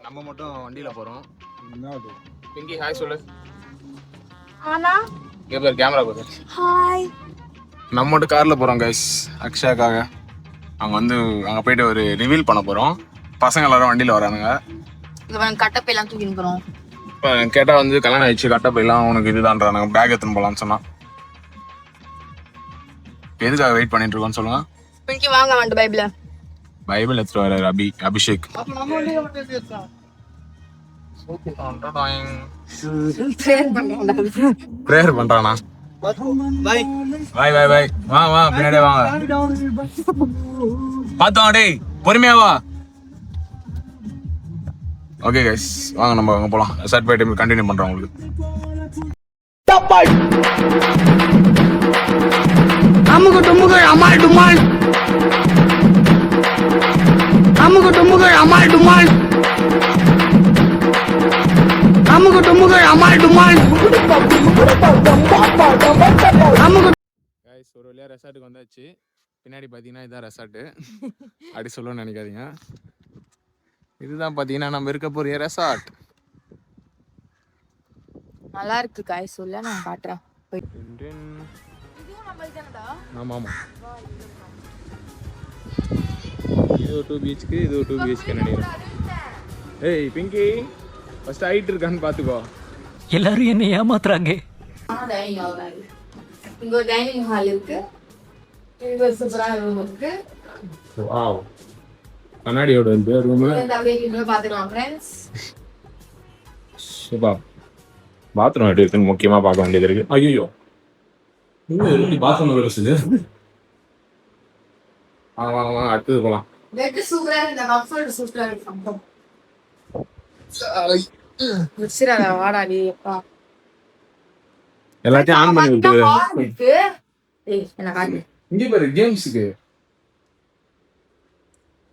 நம்ம மட்டும் வண்டியில போறோம். பிங்கி ஹாய் சொல்லு. கேமரா போகுது. ஹாய். நம்ம மட்டும் கார்ல போறோம் கைஸ் அக்ஷயாக்காக. அங்க போயிட்டு ஒரு ரிவீல் பண்ண போறோம். பசங்க எல்லாரும் வண்டியில வரானுங்க. கட்டப்பையெல்லாம் தூக்கி போறோம். இப்போ கேட்டா கல்யாணம் ஆயிடுச்சு கட்டப்பையெல்லாம் உனக்கு இதுதான்றானுங்க. பேக் எடுத்துன்னு போலான்னு சொன்னா. எதுக்காக வெயிட் பண்ணிட்டு இருக்கோம்னு சொல்லுங்க. பிங்கி வாங்க வந்து பைபிள் எடுத்துட்டு வராரு அபிஷேக். பிரேயர் பண்றானா? பாய் பாய் பாய். வா பின்னாடியே வாங்க. பாத்தோம் டேய் பொறுமையா வா. ஓகே கைஸ் வாங்க நம்ம அங்க போலாம். ரெசார்ட் போயிட்டு கண்டினியூ பண்றோம் உங்களுக்கு. அமுகு டுமுகு அமால் டுமால். அமுகு டுமுகு அமால் டுமால். அமுகு டுமுகு அமால் டுமால். அமுகு. கைஸ் ஒரு வழியா ரெசார்ட்டுக்கு வந்தாச்சு. பின்னாடி பாத்தீங்கன்னா இதான் ரெசார்ட். அப்படி சொல்லணும்னு நினைக்காதீங்க. இதுதான் பாத்தீங்கன்னா நம்ம இருக்க போற ரெசார்ட். நல்லா இருக்கு கைஸ் சொல்ல நான் காட்டுறேன். ஆமா ஆமா. இது ஒரு 2 பீச்சுக்கு இது ஒரு 2 பீச்சுக்கு நினைக்கிறேன். ஏய் பிங்கி ஃபர்ஸ்ட் ஹைட் இருக்கான்னு பாத்துக்கோ. எல்லாரும் என்ன ஏமாத்துறாங்க. இங்க ஒரு டைனிங் ஹால் இருக்கு. இங்க ஒரு சூப்பரான ரூம் இருக்கு. வாவ். கண்ணாடியோட இந்த ரூம். அப்படியே பாத்துக்கலாம் फ्रेंड्स. சூப்பர். பாத்ரூம் எப்படி இருக்குன்னு முக்கியமா பார்க்க வேண்டியது இருக்கு. ஐயோ இன்னும் பாத்ரூம் வருது. வாங்க அடுத்தது போலாம். பெட் சூப்பரா இருக்கு. கம்ஃபர்ட் சூப்பரா இருக்கு. மிஸ்ரா வாடா நீ அப்பா. எல்லாத்தையும் ஆன் பண்ணி விட்டு. ஏய் என்ன காட்டு. இங்க பாரு கேம்ஸ்க்கு.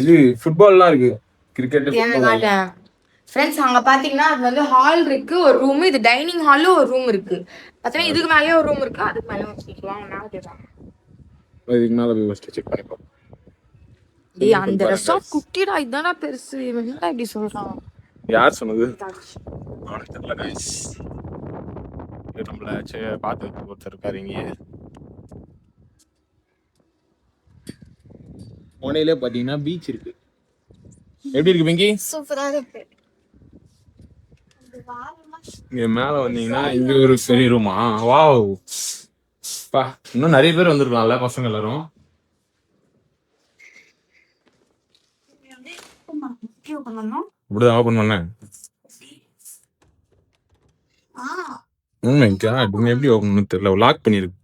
இது ஃபுட்பால்லாம் இருக்கு. Cricket football. ஃப்ரெண்ட்ஸ் அங்க பாத்தீங்கன்னா அது ஹால் இருக்கு ஒரு ரூம். இது டைனிங் ஹாலும் ஒரு ரூம் இருக்கு. பாத்தீங்கன்னா இதுக்கு மேலயே ஒரு ரூம் இருக்கு. அதுக்கு மேல வச்சுக்கலாம். நான் கேட்றேன். இதுக்கு மேல போய் ஃபர்ஸ்ட் செக் பண்ணி பாப்போம். ஏய் அந்த ரெசார்ட் குட்டிடா இதானா பெருசு. என்னடா இப்படி சொல்றான்? யார் சொன்னது? அவனுக்கு தெரியல गाइस. இது நம்மள பாத்து ஒருத்தர் இருக்காரு இங்க. மோனையிலே பாத்தீங்கன்னா பீச் இருக்கு. எப்படி இருக்கு பிங்கி? சூப்பரா இருக்கு. இங்க மேல வந்தீங்கன்னா இங்க ஒரு பெரிய ரூமா. வாவ். பா இன்னும் நிறைய பேர் வந்திருக்காங்கல்ல பசங்க எல்லாரும். இப்படிதான் ஓபன் பண்ணேன். எப்படி ஓபன் பண்ணு தெரியல. லாக் பண்ணிருக்கு.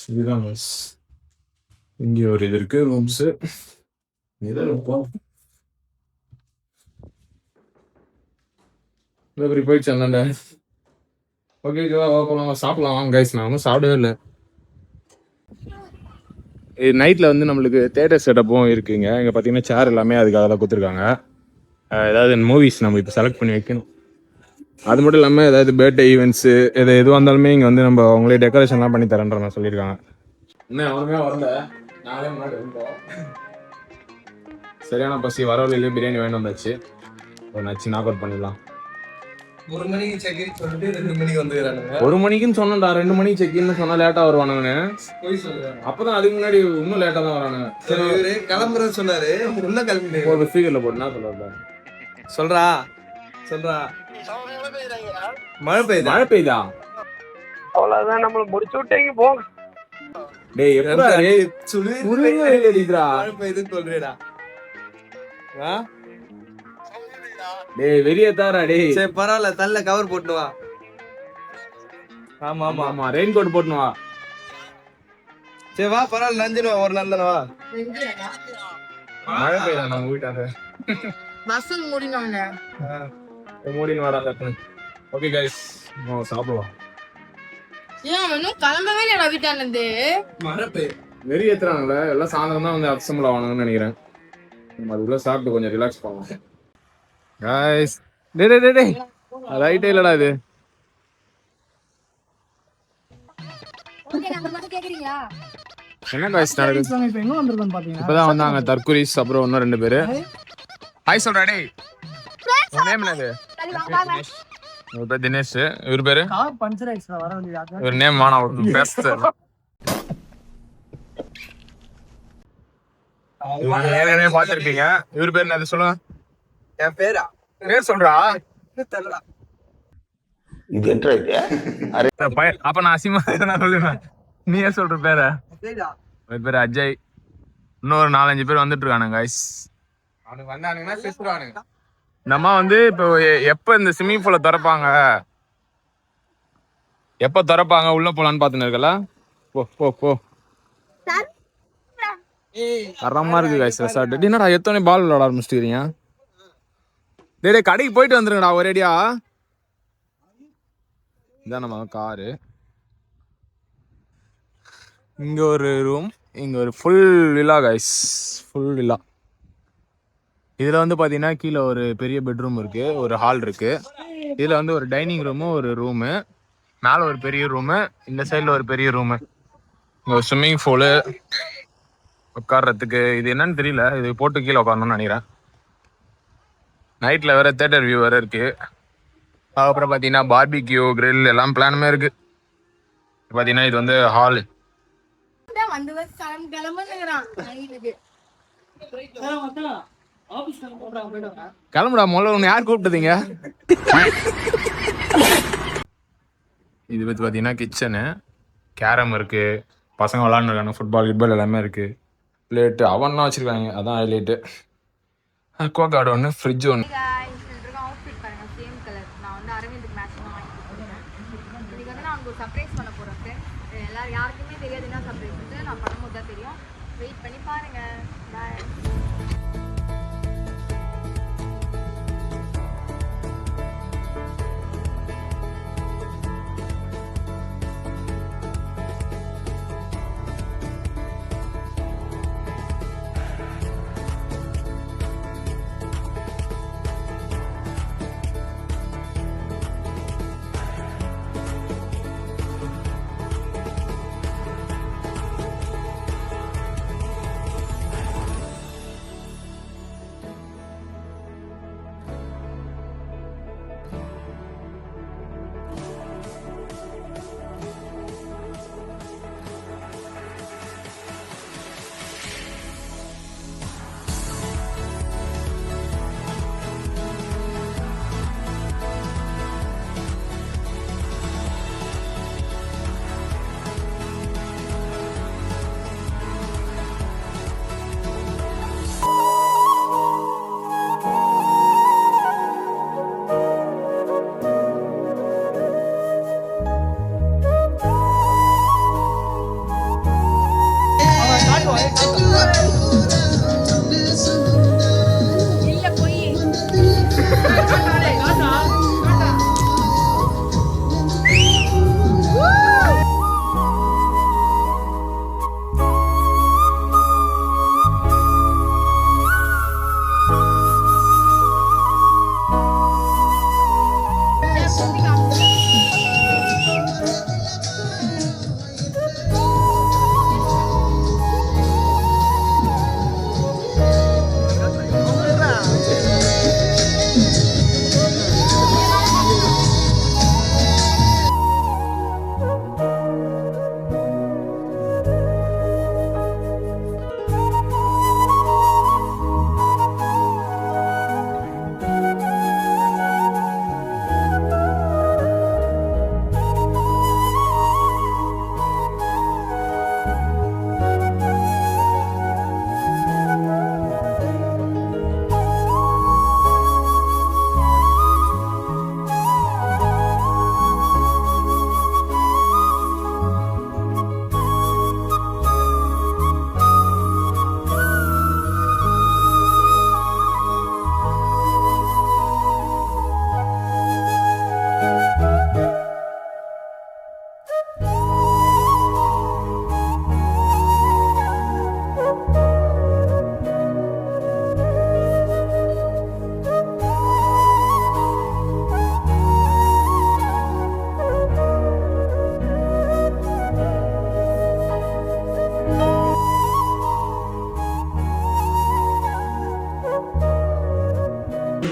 இதுதான் இங்க ஒரு இது இருக்கு ரூம்ஸ். இதான் ரொம்ப இப்படி போயிடுச்சு அந்தாண்ட. ஓகே சாப்பிடலாம் வாங்க கைஸ். நான் ஒன்றும் சாப்பிடவே இல்லை. நைட்டில் நம்மளுக்கு தேட்டர் செட்டப்பும் இருக்குங்க. இங்கே பார்த்தீங்கன்னா சேர் எல்லாமே அதுக்காக தான் கொடுத்துருக்காங்க. ஏதாவது மூவிஸ் நம்ம இப்போ செலக்ட் பண்ணி வைக்கணும். அது மட்டும் இல்லாமல் ஏதாவது பர்த்டே ஈவெண்ட்ஸு எதுவாக இருந்தாலுமே இங்கே நம்மளே அவங்களே டெக்கரேஷன்லாம் பண்ணி தரேன்ற நான் சொல்லியிருக்காங்க. இன்னும் அவனுமே வரல. நாளே முன்னாடி வந்தோம். சரியான பசி. வர வழியிலே பிரியாணி வேணும் வந்தாச்சு. ஒரு நச்சு நாக் அவுட் பண்ணிடலாம். 1 மணிக்கு செக்இன் சொல்லிட்டு 2 மணிக்கு வந்துறானுங்க. 1 மணிக்குன்னு சொன்னடா. 2 மணிக்கு செக்இன்னு சொன்னா லேட்டா வருவானுங்க. போய் சொல்றேன். அப்பதான் அதுக்கு முன்னாடி இன்னும் லேட்டா தான் வரானுங்க. சரி இவரு கிளம்புறேன்னு சொன்னாரு. உள்ள கிளம்பிட்டு ஒரு ஸ்பீக்கர்ல போட்டு என்ன சொல்றா சொல்றா மழை பெய்யுதா? அவ்வளவுதான் நம்மள முடிச்சு விட்டீங்க போங்க. டேய் எப்படா டேய் புரியவே இல்லடா. மழை பெய்யுதுன்னு சொல்றேடா. டேய் வெளிய தாரா டேய். சரி பரவாயில்ல தள்ள கவர் போட்டு வா. ஆமா ஆமா ஆமா ரெயின் கோட் போட்டு வா. சரி வா பரவாயில்ல நஞ்சிரு ஒரு நல்ல வா. மழை பெய்யுதா நம்ம வீட்டாண்ட. பஸ் மூடினாங்க. மூடின்னு வரா. ஓகே गाइस சாப்பிடுவோம். ஏன் அவன் இன்னும் கிளம்பவே இல்லைடா வீட்டானது. வெறி ஏத்துறாங்களே எல்லாம் சாயந்தரம் தான் வந்து அப்சம்பிள் ஆகணும்னு நினைக்கிறேன். நம்ம அதுக்குள்ள சாப்பிட்டு கொஞ்சம் ரிலாக்ஸ் பண்ணலாம். காய்ஸ் டேய் ரைட்டே இல்லடா இது. என்ன காய்ஸ் நடக்குது? இப்பதான் வந்தாங்க தற்குரிஸ், அப்புறம் இன்னும் 2 பேரு. ஹாய் சொல்றா டேய். உன் நேம் என்னது? இவர் பேர் தினேஷ். இவர் பேரு இவர் நேம் வானா பெஸ்ட். ஏற்கனவே பார்த்திருப்பீங்க. இவர் பேர் என்னது சொல்லுங்க. என் பேரா பேர் சொல்றா. தெரியல. அப்ப நான் அசிமா நான் சொல்லுவேன். நீயே சொல்ற பேர. இவர் பேரு அஜய். இன்னொரு 4-5 பேர் வந்துட்டு இருக்கானுங்க கைஸ். அவனுக்கு வந்தானுங்கன்னா பேசுறானுங்க. நம்ம வந்து இப்போ எப்ப இந்த ஸ்விம்மிங் பூலை திறப்பாங்க, எப்ப திறப்பாங்க உள்ள போலான்னு பாத்துன்னு இருக்கல. போ போ போ. தரமா இருக்கு கைஸ் ரெசார்ட். என்னடா எத்தனை பால் விளையாட ஆரம்பிச்சிட்டீங்க? டேய் கடைக்கு போயிட்டு வந்துருங்கடா ஒரேடியா. இதான் நம்ம காரு. இங்க ஒரு ரூம், இங்க ஒரு full villa guys, full villa. இதுல வந்து பாத்தீங்கன்னா கீழே ஒரு பெரிய பெட்ரூம் இருக்கு, ஒரு ஹால் இருக்கு. இதுல வந்து ஒரு டைனிங் ரூமு, ஒரு ரூமு, மேல ஒரு பெரிய ரூமு, இந்த சைட்ல ஒரு பெரிய ரூமு. இங்க ஒரு ஸ்விம்மிங் பூலு, உட்கார்றதுக்கு இது என்னன்னு தெரியல, இது போட்டு கீழே உட்காரணும்னு நினைக்கிறேன். நைட்ல வேற தியேட்டர் வியூ வேற இருக்கு. அதுக்கப்புறம் பாத்தீங்கன்னா பார்பிக்யூ கிரில் எல்லாம் பிளானுமே இருக்கு. பாத்தீங்கன்னா இது வந்து ஹால். கிளம்புடா முதல்ல. உன்னை யார் கூப்பிட்டதீங்க? இது வந்து பாத்தீங்கன்னா கிச்சனு, கேரம் இருக்கு, பசங்க விளாண்டுருக்காங்க, ஃபுட்பால் கிட்பால் எல்லாமே இருக்கு. பிளேட்டு அவன்லாம் வச்சிருக்காங்க, அதான் ஹைலைட்டு. கோகார்டு ஒன்று, ஃப்ரிட்ஜ் ஒன்று. அவுட்ஃபிட் பாருங்க, சேம் கலர். நான் வந்து அரவிந்துக்கு மேட்சிங் வாங்கி கொடுத்துருக்கேன். இன்னைக்கு வந்து நான் அங்கே ஒரு சர்ப்ரைஸ் பண்ண போகிறேன் ஃப்ரெண்ட்ஸ். எல்லாரும் யாருக்குமே தெரியாது என்ன சர்ப்ரைஸ் வந்து, நான் பண்ணும்போது தான் தெரியும். வெயிட் பண்ணி பாருங்க. பாய்.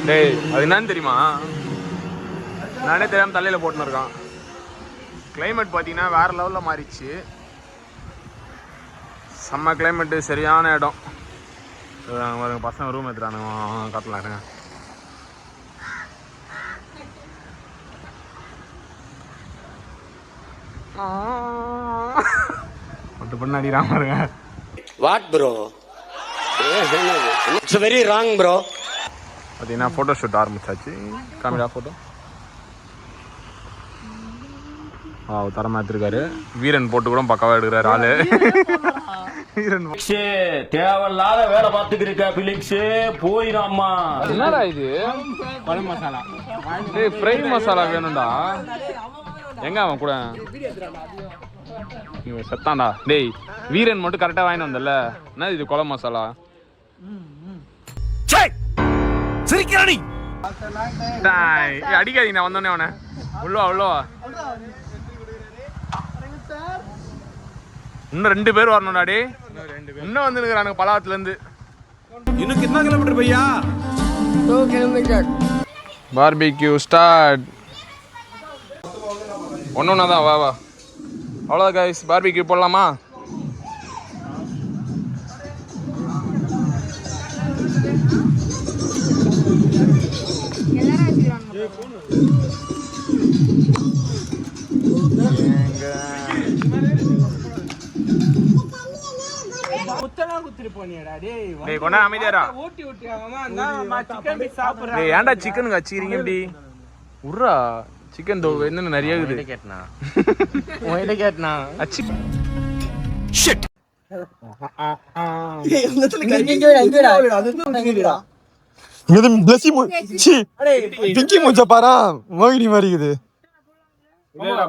டேய் அது என்னன்னு தெரியுமா? நானே தெரியாமல் தலையில் போட்டுன்னு இருக்கான். கிளைமேட் பார்த்தீங்கன்னா வேறு லெவலில் மாறிடுச்சு. செம்ம கிளைமேட்டு, சரியான இடம். பசங்க ரூம் எடுத்துறானுங்க, காட்டலாங்க. பட்டு பண்ண அடிக்கிறான் பாருங்க. What bro, it's very wrong bro. பார்த்தீங்கன்னா ஃபோட்டோ ஷூட் ஆரம்பிச்சாச்சு. காமிடா ஃபோட்டோ. தரமா எடுத்துருக்காரு. வீரன் போட்டு கூட பக்காவா எடுக்கிறாரு ஆளு. வீரன் தேவையில்லாத வேலை பார்த்துட்டு இருக்க பிலிக்ஸ், போயிடாமா. என்னடா இது? குழம்பு மசாலா. ஃப்ரை மசாலா வேணும்டா. எங்க அவன் கூட செத்தான்டா. டேய் வீரன் மட்டும் கரெக்டா வாங்கிட்டு வந்தல. என்ன இது குழம்பு மசாலா? அடிக்காதீங்க, நான் வந்தோடனே அவனை உள்ளவா உள்ளவா. இன்னும் 2 பேர் வரணும்டா. டே இன்னும் வந்து நிற்கிறானுங்க பலாவத்துல இருந்து. இன்னும் கிतना கிலோமீட்டர் பையா? 2 கிலோமீட்டர். Barbecue start. ஒன்னொன்னா தான். வா வா, அவ்வளோதான் கைஸ். பார்பிக்யூ போடலாமா? எல்லாரும் வச்சுக்கிறாங்க. டேய் கொண்டா அமைதியாரா. டேய் ஏன்டா சிக்கன் கச்சிக்கிறீங்க இப்படி? உர்ரா சிக்கன் தோ என்ன நிறைய இருக்குது. கேட்டனா உன்கிட்ட கேட்டனா அச்சி ஷிட்.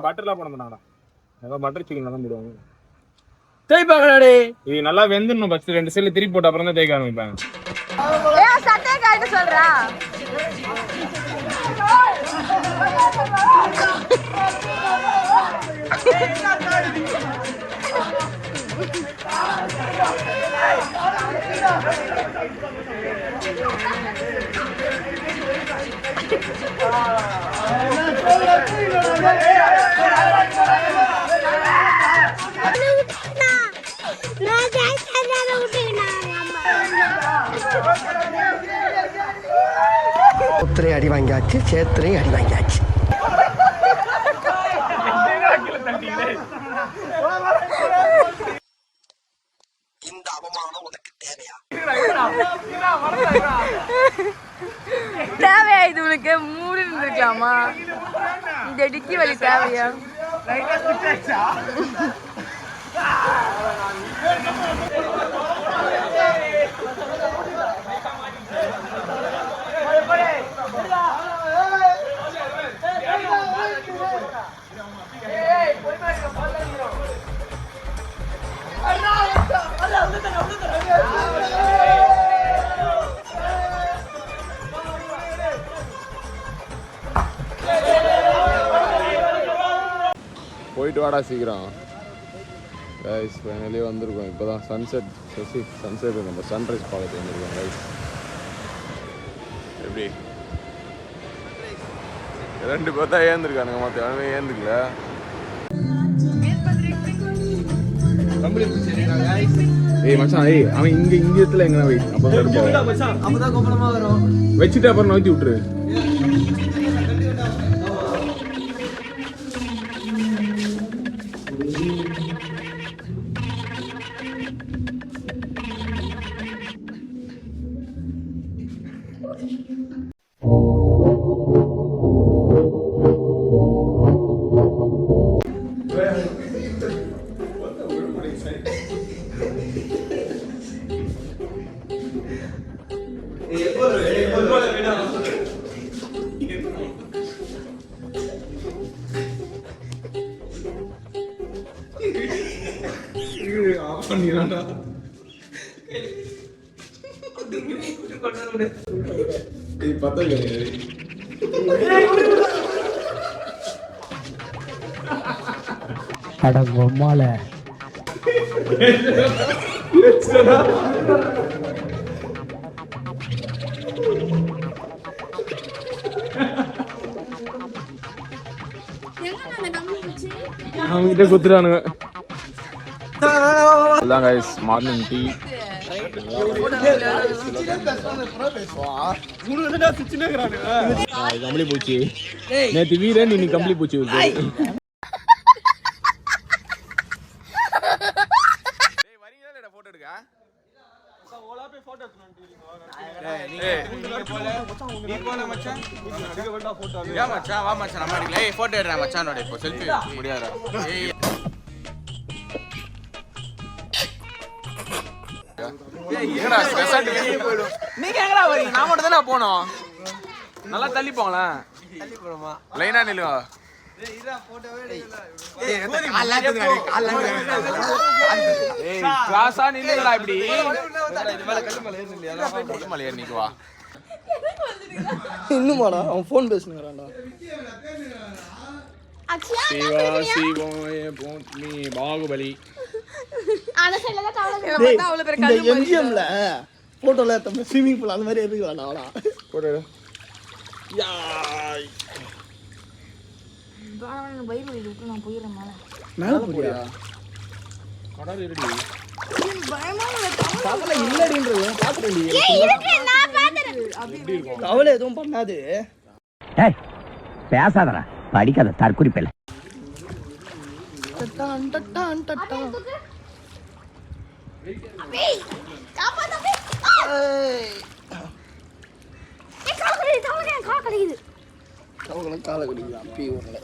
பட்டர்லாம் போட மாட்டாங்கடா. ஏதோ பட்டர் சிக்கன் தான் போடுவாங்க. தேய்ப்பாங்கடா. இது நல்லா வெந்துடணும். ஃபர்ஸ்ட் 2 சைடுல திருப்பி போட்ட அப்புறம் தான் தேய்க்க ஆரம்பிப்பாங்க. ஏய் சட்டையை கழட்ட சொல்றா. புத்திரை அடி வாங்கியாச்சு, சேத்திரை அடி வாங்கியாச்சு. இந்த அவமானம் உனக்கு தேவையா? தேவையா இது உனக்கு? மூடி இருந்திருக்கலாமா? இந்த டிக்கி வலி தேவையா? போயிட்டு வாடா சீக்கிரம். கைஸ் ஃபைனலி வந்திருக்கோம். இப்போ தான் சன்செட் நம்ம சன்ரைஸ் பார்க்க வந்திருக்கோம் கைஸ். எப்படி 2 பேர் தான் ஏந்திருக்கானுங்க, மற்ற யாருமே ஏந்துக்கல. ஏய் மச்சான், ஏய் அவன் இங்க இடத்துல எங்க வெயிட் அப்பதான் இருப்பான். மச்சான் அப்பதான் கோபமா வரும். வச்சிட்டு அப்புறம் நோக்கி விட்டுரு. அட பொம்மால கிட்ட குத்துறானுங்க. அதான் கைஸ் மார்னிங் டீ. கம்பளி பூச்சி நேற்று வீரன் இன்னைக்கு கம்பளி பூச்சி நீங்க எங்கடா வரீங்க? நான் மட்டும் தானே போனோம். நல்லா தள்ளி போங்களேன். லைனா நில்லுங்க. கிளாஸா நில்லுங்கடா இப்படி. கல்லுமலை ஏறி நிக்குவா. இன்னுமாடா அவன் ஃபோன் பேசுறான்டா. பாகுபலி எம்ஜிஎம்ல போட்டோல ஸ்விமிங் பூல் அந்த மாதிரி இருக்குவாடா போட்டோ. நான் போயிடுறேன் மேல போறியா? கடல் இருடி கவலை இல்லடின்றது பாத்துறேன். கவலை எதுவும் பண்ணாது. பேசாதடா படிக்காத தற்குறிப்பில்லை. காலை கடிக்குது அப்பி ஊர்ல.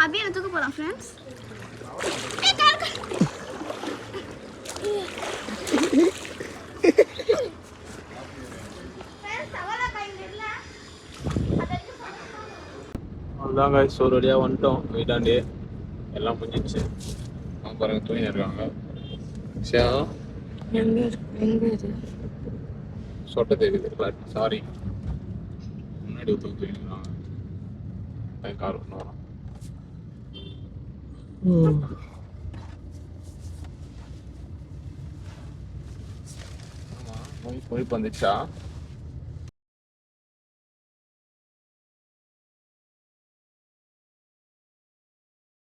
அப்படியே தூக்க போலாம் ஃப்ரெண்ட்ஸ். அதுதான் கைஸ் ஒரு வழியாக வந்துட்டோம் வீட்டாண்டி. எல்லாம் முடிஞ்சிச்சு. அவங்க பாருங்க தூங்கி இருக்காங்க. சொட்ட தெரியுது. சாரி முன்னாடி ஒருத்தவங்க தூங்கிருக்காங்க. கார் ஒன்று வரும். ஆமாம் போய் வந்துச்சா?